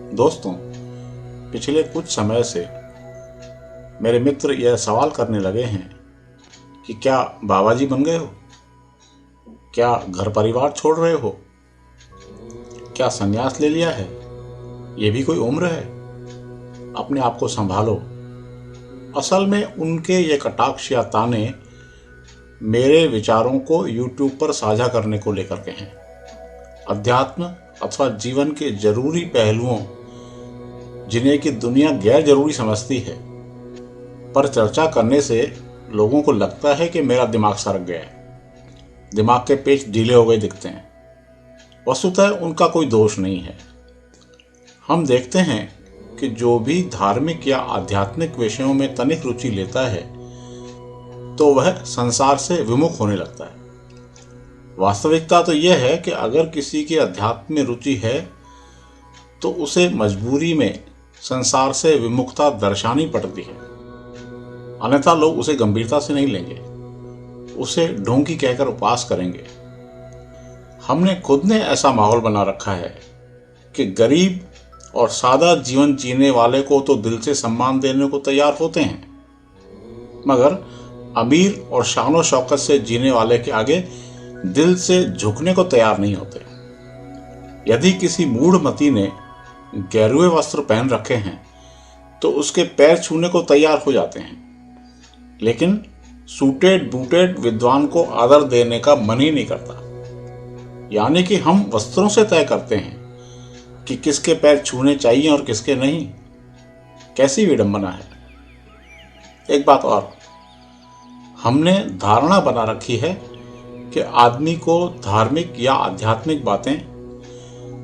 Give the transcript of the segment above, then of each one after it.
दोस्तों, पिछले कुछ समय से मेरे मित्र यह सवाल करने लगे हैं कि क्या बाबा जी बन गए हो, क्या घर परिवार छोड़ रहे हो, क्या संन्यास ले लिया है, ये भी कोई उम्र है, अपने आप को संभालो। असल में उनके ये कटाक्ष या ताने मेरे विचारों को YouTube पर साझा करने को लेकर के हैं। अध्यात्म अथवा जीवन के जरूरी पहलुओं जिन्हें कि दुनिया गैर जरूरी समझती है, पर चर्चा करने से लोगों को लगता है कि मेरा दिमाग सरक गया है, दिमाग के पेच ढीले हो गए दिखते हैं। वस्तुतः उनका कोई दोष नहीं है। हम देखते हैं कि जो भी धार्मिक या आध्यात्मिक विषयों में तनिक रुचि लेता है तो वह संसार से विमुख होने लगता है। वास्तविकता तो यह है कि अगर किसी की अध्यात्म में रुचि है तो उसे मजबूरी में संसार से विमुखता दर्शानी पड़ती है, अन्यथा लोग उसे गंभीरता से नहीं लेंगे, उसे ढोंगी कहकर उपहास करेंगे। हमने खुद ने ऐसा माहौल बना रखा है कि गरीब और सादा जीवन जीने वाले को तो दिल से सम्मान देने को तैयार होते हैं, मगर अमीर और शानो शौकत से जीने वाले के आगे दिल से झुकने को तैयार नहीं होते। यदि किसी मूढ़मती ने गेरुए वस्त्र पहन रखे हैं तो उसके पैर छूने को तैयार हो जाते हैं, लेकिन सूटेड बूटेड विद्वान को आदर देने का मन ही नहीं करता। यानी कि हम वस्त्रों से तय करते हैं कि किसके पैर छूने चाहिए और किसके नहीं। कैसी विडंबना है। एक बात और, हमने धारणा बना रखी है कि आदमी को धार्मिक या आध्यात्मिक बातें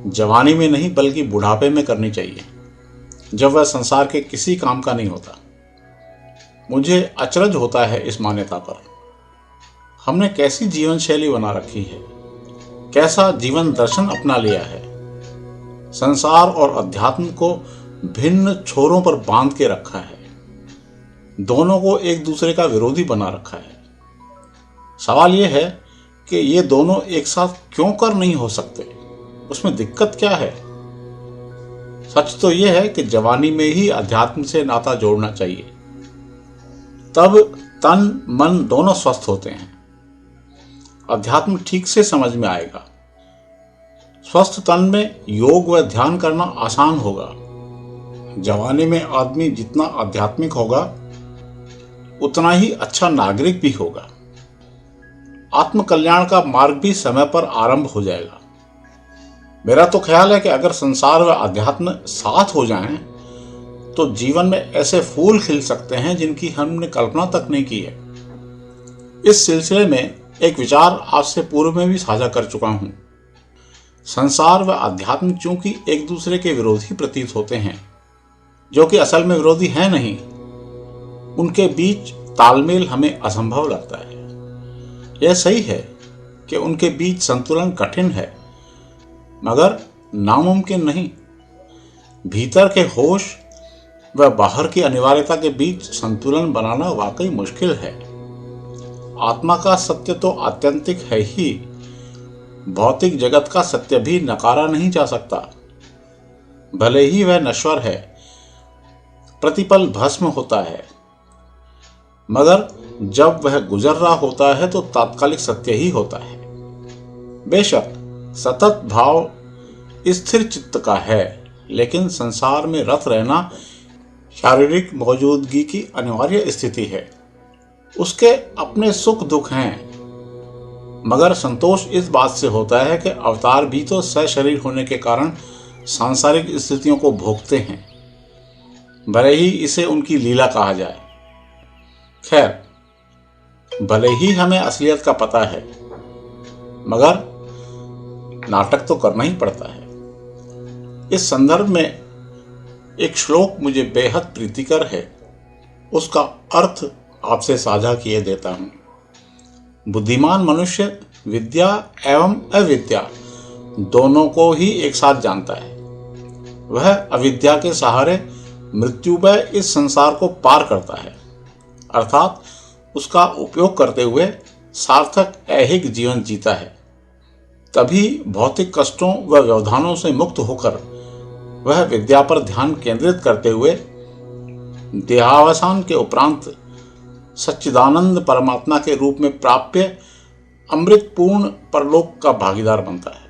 जवानी में नहीं बल्कि बुढ़ापे में करनी चाहिए, जब वह संसार के किसी काम का नहीं होता। मुझे अचरज होता है इस मान्यता पर। हमने कैसी जीवन शैली बना रखी है, कैसा जीवन दर्शन अपना लिया है। संसार और अध्यात्म को भिन्न छोरों पर बांध के रखा है, दोनों को एक दूसरे का विरोधी बना रखा है। सवाल यह है कि ये दोनों एक साथ क्यों कर नहीं हो सकते, उसमें दिक्कत क्या है। सच तो यह है कि जवानी में ही अध्यात्म से नाता जोड़ना चाहिए, तब तन मन दोनों स्वस्थ होते हैं। अध्यात्म ठीक से समझ में आएगा। स्वस्थ तन में योग व ध्यान करना आसान होगा। जवानी में आदमी जितना आध्यात्मिक होगा उतना ही अच्छा नागरिक भी होगा। आत्म कल्याण का मार्ग भी समय पर आरंभ हो जाएगा। मेरा तो ख्याल है कि अगर संसार व अध्यात्म साथ हो जाएं तो जीवन में ऐसे फूल खिल सकते हैं जिनकी हमने कल्पना तक नहीं की है। इस सिलसिले में एक विचार आज से पूर्व में भी साझा कर चुका हूं। संसार व अध्यात्म चूंकि एक दूसरे के विरोधी प्रतीत होते हैं, जो कि असल में विरोधी हैं नहीं, उनके बीच तालमेल हमें असंभव लगता है। यह सही है कि उनके बीच संतुलन कठिन है, मगर नामुमकिन नहीं। भीतर के होश व बाहर की अनिवार्यता के बीच संतुलन बनाना वाकई मुश्किल है। आत्मा का सत्य तो आत्यंतिक है ही, भौतिक जगत का सत्य भी नकारा नहीं जा सकता। भले ही वह नश्वर है, प्रतिपल भस्म होता है, मगर जब वह गुजर रहा होता है तो तात्कालिक सत्य ही होता है। बेशक सतत भाव स्थिर चित्त का है, लेकिन संसार में रत रहना शारीरिक मौजूदगी की अनिवार्य स्थिति है। उसके अपने सुख दुख हैं, मगर संतोष इस बात से होता है कि अवतार भी तो सशरीर होने के कारण सांसारिक स्थितियों को भोगते हैं, भले ही इसे उनकी लीला कहा जाए। खैर, भले ही हमें असलियत का पता है, मगर नाटक तो करना ही पड़ता है। इस संदर्भ में एक श्लोक मुझे बेहद प्रीतिकर है, उसका अर्थ आपसे साझा किए देता हूं। बुद्धिमान मनुष्य विद्या एवं अविद्या दोनों को ही एक साथ जानता है। वह अविद्या के सहारे मृत्युभय इस संसार को पार करता है, अर्थात उसका उपयोग करते हुए सार्थक ऐहिक जीवन जीता है। तभी भौतिक कष्टों व व्यवधानों से मुक्त होकर वह विद्या पर ध्यान केंद्रित करते हुए देहावसान के उपरांत सच्चिदानंद परमात्मा के रूप में प्राप्य अमृतपूर्ण परलोक का भागीदार बनता है।